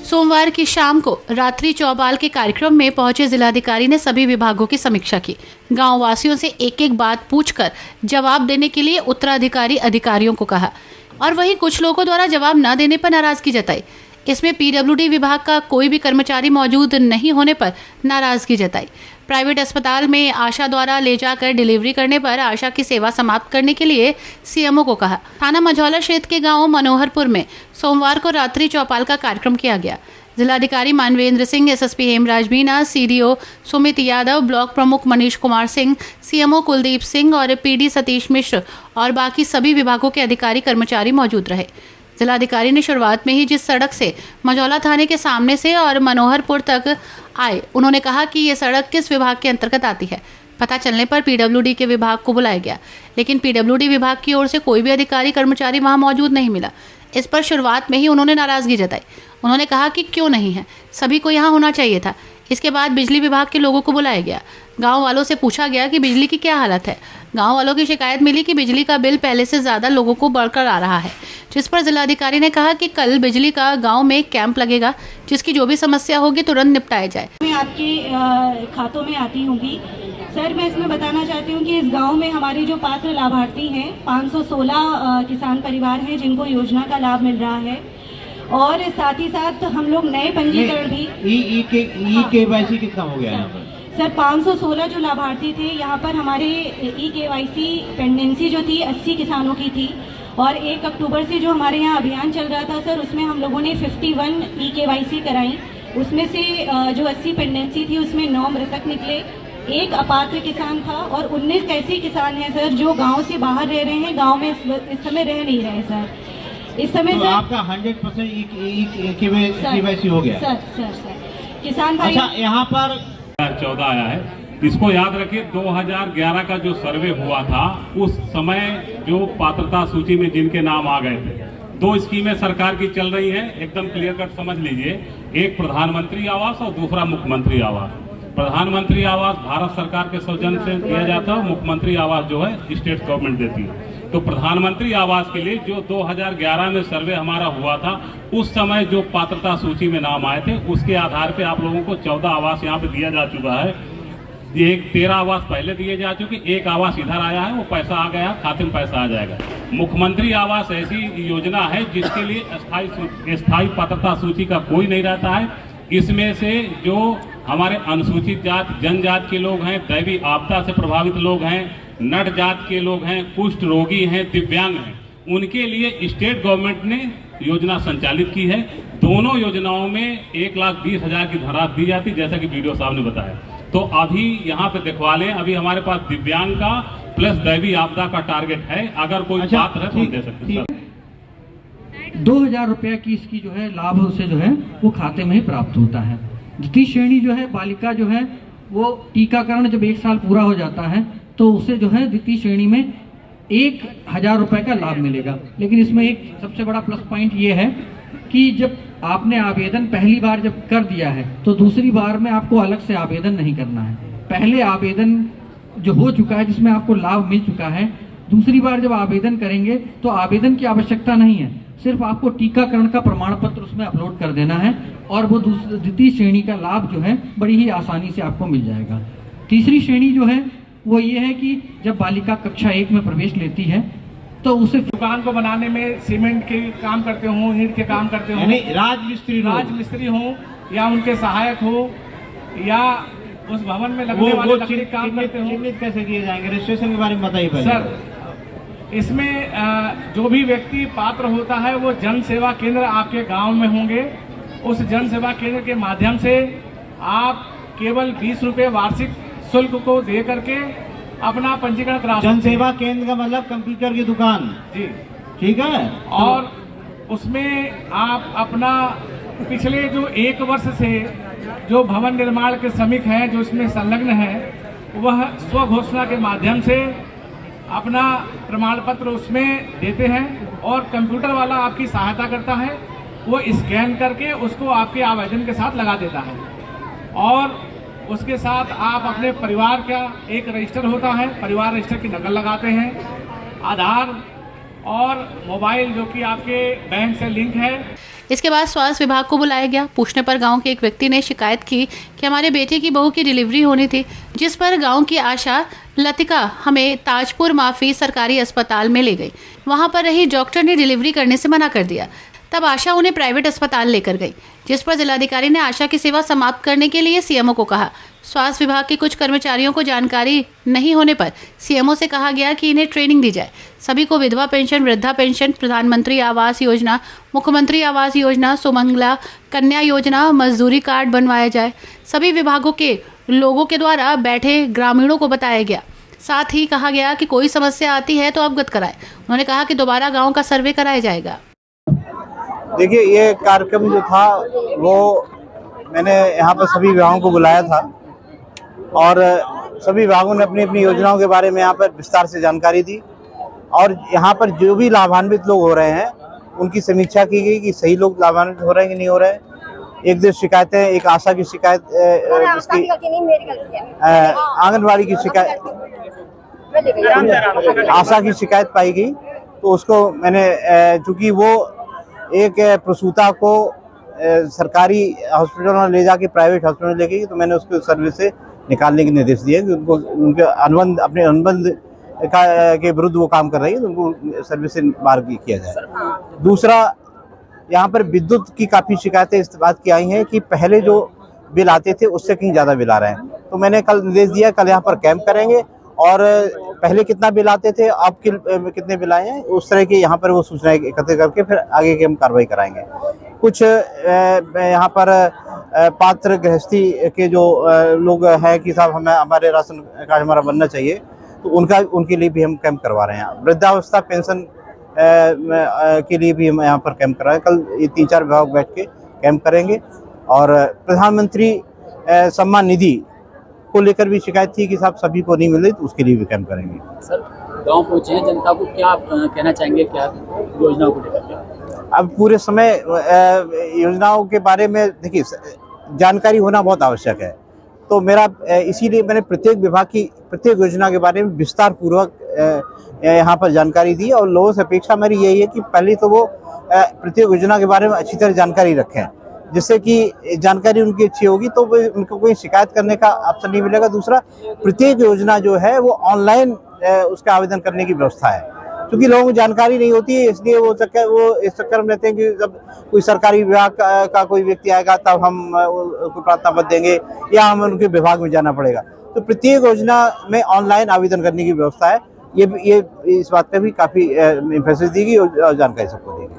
सोमवार की शाम को रात्रि चौपाल के कार्यक्रम में पहुंचे जिलाधिकारी ने सभी विभागों की समीक्षा की। गांव वासियों से एक एक बात पूछकर जवाब देने के लिए उत्तराधिकारी अधिकारियों को कहा और वहीं कुछ लोगों द्वारा जवाब न देने पर नाराजगी जताई। इसमें पीडब्ल्यूडी विभाग का कोई भी कर्मचारी मौजूद नहीं होने पर नाराजगी जताई। प्राइवेट अस्पताल में आशा द्वारा ले जाकर डिलीवरी करने पर आशा की सेवा समाप्त करने के लिए सीएमओ को कहा। थाना मझौला क्षेत्र के गांव मनोहरपुर में सोमवार को रात्रि चौपाल का कार्यक्रम किया गया। जिलाधिकारी Manvendra Singh, SSP Hemraj Meena, CDO Sumit Yadav, block प्रमुख मनीष कुमार सिंह, सीएमओ कुलदीप सिंह और पीडी सतीश मिश्र और बाकी सभी विभागों के अधिकारी कर्मचारी मौजूद रहे। जिलाधिकारी ने शुरुआत में ही जिस सड़क से मझौला थाने के सामने से और मनोहरपुर तक आए, उन्होंने कहा कि ये सड़क किस विभाग के अंतर्गत आती है। पता चलने पर पीडब्ल्यूडी के विभाग को बुलाया गया, लेकिन पीडब्ल्यूडी विभाग की ओर से कोई भी अधिकारी कर्मचारी वहां मौजूद नहीं मिला। इस पर शुरुआत में ही उन्होंने नाराजगी जताई। उन्होंने कहा कि क्यों नहीं है, सभी को यहाँ होना चाहिए था। इसके बाद बिजली विभाग के लोगों को बुलाया गया। गांव वालों से पूछा गया कि बिजली की क्या हालत है। गांव वालों की शिकायत मिली कि बिजली का बिल पहले से ज़्यादा लोगों को बढ़कर आ रहा है, जिस पर जिलाधिकारी ने कहा कि कल बिजली का गांव में कैंप लगेगा, जिसकी जो भी समस्या होगी तुरंत निपटाया जाए। मैं आपके खातों में आती होंगी। सर, मैं इसमें बताना चाहती हूँ कि इस गांव में हमारे जो पात्र लाभार्थी हैं 516 किसान परिवार हैं जिनको योजना का लाभ मिल रहा है और साथ ही साथ हम लोग नए पंजीकरण भी केवाईसी कितना हो गया है? सर 516 जो लाभार्थी थे यहाँ पर हमारे केवाईसी पेंडेंसी जो थी 80 किसानों की थी और 1 अक्टूबर से जो हमारे यहाँ अभियान चल रहा था सर, उसमें हम लोगों ने 51 केवाईसी कराई। उसमें से जो 80 पेंडेंसी थी उसमें 9 मृतक निकले, 1 अपात्र किसान था और 19 ऐसे किसान हैं सर जो गाँव से बाहर रह रहे हैं, गाँव में इस समय रह नहीं रहे सर। इस समय तो सर आपका 100% केवाईसी हो गया सर किसान भाई। अच्छा, यहाँ पर 14 आया है। इसको याद रखिए, 2011 का जो सर्वे हुआ था उस समय जो पात्रता सूची में जिनके नाम आ गए थे, 2 स्कीमें सरकार की चल रही हैं, एकदम क्लियर कट समझ लीजिए। एक प्रधानमंत्री आवास और दूसरा मुख्यमंत्री आवास। प्रधानमंत्री आवास भारत सरकार के सौजन्य से दिया जाता है, मुख्यमंत्री आवास जो है स्टेट गवर्नमेंट देती है। तो प्रधानमंत्री आवास के लिए जो 2011 में सर्वे हमारा हुआ था, उस समय जो पात्रता सूची में नाम आए थे उसके आधार पे आप लोगों को 14 आवास यहाँ पे दिया जा चुका है। एक 13 आवास पहले दिए जा चुके, 1 आवास इधर आया है, वो पैसा आ गया, खाते में पैसा आ जाएगा। मुख्यमंत्री आवास ऐसी योजना है जिसके लिए स्थायी पात्रता सूची का कोई नहीं रहता है। इसमें से जो हमारे अनुसूचित जात जनजाति के लोग हैं, दैवीय आपदा से प्रभावित लोग हैं, नट जात के लोग हैं, कुष्ठ रोगी हैं, दिव्यांग हैं, उनके लिए स्टेट गवर्नमेंट ने योजना संचालित की है। दोनों योजनाओं में 1,20,000 की धनराशि दी जाती, जैसा कि वीडियो साहब ने बताया। तो अभी यहाँ पे दिखवा लें, अभी हमारे पास दिव्यांग का प्लस दैवीय आपदा का टारगेट है। अगर कोई पात्र है तो दे सकते हैं। 2,000 रुपया की इसकी जो है लाभ उसे जो है वो खाते में ही प्राप्त होता है। द्वितीय श्रेणी जो है बालिका जो है वो टीकाकरण जब 1 साल पूरा हो जाता है तो उसे जो है द्वितीय श्रेणी में 1,000 रुपये का लाभ मिलेगा। लेकिन इसमें एक सबसे बड़ा प्लस पॉइंट ये है कि जब आपने आवेदन पहली बार जब कर दिया है तो दूसरी बार में आपको अलग से आवेदन नहीं करना है। पहले आवेदन जो हो चुका है जिसमें आपको लाभ मिल चुका है, दूसरी बार जब आवेदन करेंगे तो आवेदन की आवश्यकता नहीं है, सिर्फ आपको टीकाकरण का प्रमाण पत्र उसमें अपलोड कर देना है और वो द्वितीय श्रेणी का लाभ जो है बड़ी ही आसानी से आपको मिल जाएगा। तीसरी श्रेणी जो है वो ये है कि जब बालिका कक्षा 1 में प्रवेश लेती है तो उसे दुकान को बनाने में सीमेंट के काम करते हों, ईंट के काम करते हों, राजमिस्त्री हों या उनके सहायक हो या उस भवन में लगने वाले लकड़ी काम करते हों, चिन्हित कैसे किए जाएंगे? रजिस्ट्रेशन के बारे में बताइए पहले। सर, इसमें जो भी व्यक्ति पात्र होता है वो जन सेवा केंद्र आपके गांव में होंगे। उस जन सेवा केंद्र के माध्यम से आप केवल 20 रुपये वार्षिक शुल्क को दे करके अपना पंजीकरण करा सकते हैं। जन सेवा केंद्र का मतलब कंप्यूटर की दुकान जी, ठीक है। और उसमें आप अपना पिछले जो 1 वर्ष से जो भवन निर्माण के श्रमिक हैं जो इसमें संलग्न हैं, वह स्व घोषणा के माध्यम से अपना प्रमाण पत्र उसमें देते हैं और कंप्यूटर वाला आपकी सहायता करता है। वो स्कैन करके उसको आपके आवेदन के साथ लगा देता है और उसके साथ आप अपने परिवार का एक रजिस्टर होता है, परिवार रजिस्टर की नकल लगाते हैं, आधार और मोबाइल जो कि आपके बैंक से लिंक है। इसके बाद स्वास्थ्य विभाग को बुलाया गया। पूछने पर गांव के एक व्यक्ति ने शिकायत की कि हमारे बेटे की बहू की डिलीवरी होनी थी, जिस पर गांव की आशा लतिका हमें ताजपुर माफी सरकारी अस्पताल में ले गई। वहां पर रही डॉक्टर ने डिलीवरी करने से मना कर दिया। तब आशा उन्हें प्राइवेट अस्पताल लेकर गई, जिस पर जिलाधिकारी ने आशा की सेवा समाप्त करने के लिए सीएमओ को कहा। स्वास्थ्य विभाग के कुछ कर्मचारियों को जानकारी नहीं होने पर सीएमओ से कहा गया कि इन्हें ट्रेनिंग दी जाए। सभी को विधवा पेंशन, वृद्धा पेंशन, प्रधानमंत्री आवास योजना, मुख्यमंत्री आवास योजना, सुमंगला कन्या योजना, मजदूरी कार्ड बनवाया जाए। सभी विभागों के लोगों के द्वारा बैठे ग्रामीणों को बताया गया। साथ ही कहा गया कि कोई समस्या आती है तो अवगत कराए। उन्होंने कहा कि दोबारा गाँव का सर्वे कराया जाएगा। देखिए, ये कार्यक्रम जो था वो मैंने यहाँ पर सभी विभागों को बुलाया था और सभी विभागों ने अपनी अपनी योजनाओं के बारे में यहाँ पर विस्तार से जानकारी दी और यहाँ पर जो भी लाभान्वित लोग हो रहे हैं उनकी समीक्षा की गई कि सही लोग लाभान्वित हो रहे हैं कि नहीं हो रहे हैं। एक दो शिकायतें, एक आशा की शिकायत, आंगनबाड़ी की शिकायत, आशा की शिकायत पाई गई, तो उसको मैंने चूँकि वो एक प्रसूता को सरकारी हॉस्पिटल में ले जाके प्राइवेट हॉस्पिटल में ले गई, तो मैंने उसको सर्विस से निकालने के निर्देश दिए कि उनको उनके अनुबंध, अपने अनुबंध के विरुद्ध वो काम कर रही है तो उनको सर्विस से बाहर किया जाए। दूसरा, यहाँ पर विद्युत की काफ़ी शिकायतें इस बात की आई हैं कि पहले जो बिल आते थे उससे कहीं ज़्यादा बिल आ रहे हैं, तो मैंने कल निर्देश दिया, कल यहाँ पर कैंप करेंगे और पहले कितना बिल आते थे, अब कितने बिल आए हैं, उस तरह की यहाँ पर वो सूचनाएं एकत्र करके फिर आगे की हम कार्रवाई कराएंगे। कुछ यहाँ पर पात्र गृहस्थी के जो लोग हैं कि साहब हमें हमारे राशन कार्ड हमारा बनना चाहिए, तो उनके लिए भी हम कैंप करवा रहे हैं। वृद्धावस्था पेंशन के लिए भी हम यहाँ पर कैंप करा रहे हैं। कल ये 3-4 विभाग बैठ के कैंप करेंगे और प्रधानमंत्री सम्मान निधि को लेकर भी शिकायत थी कि साहब सभी को नहीं मिले, तो उसके लिए भी कैंप करेंगे। सर, गांव पहुंचे हैं, जनता को क्या कहना चाहेंगे, क्या योजनाओं को लेकर? अब पूरे समय योजनाओं के बारे में देखिए जानकारी होना बहुत आवश्यक है, तो मेरा इसीलिए मैंने प्रत्येक विभाग की प्रत्येक योजना के बारे में विस्तार पूर्वक यहाँ पर जानकारी दी और लोगों से अपेक्षा मेरी यही है कि पहले तो वो प्रत्येक योजना के बारे में अच्छी तरह जानकारी रखें, जिससे कि जानकारी उनकी अच्छी होगी तो उनको कोई शिकायत करने का ऑप्शन नहीं मिलेगा। दूसरा, प्रत्येक योजना जो है वो ऑनलाइन उसका आवेदन करने की व्यवस्था है, क्योंकि लोगों को जानकारी नहीं होती है, इसलिए वो इस चक्कर में रहते हैं कि जब कोई सरकारी विभाग का कोई व्यक्ति आएगा तब हम उसको प्रार्थना पत्र देंगे या हमें उनके विभाग में जाना पड़ेगा। तो प्रत्येक योजना में ऑनलाइन आवेदन करने की व्यवस्था है। ये इस बात पे भी काफ़ी एम्फेसिस दी गई और जानकारी सबको दी गई।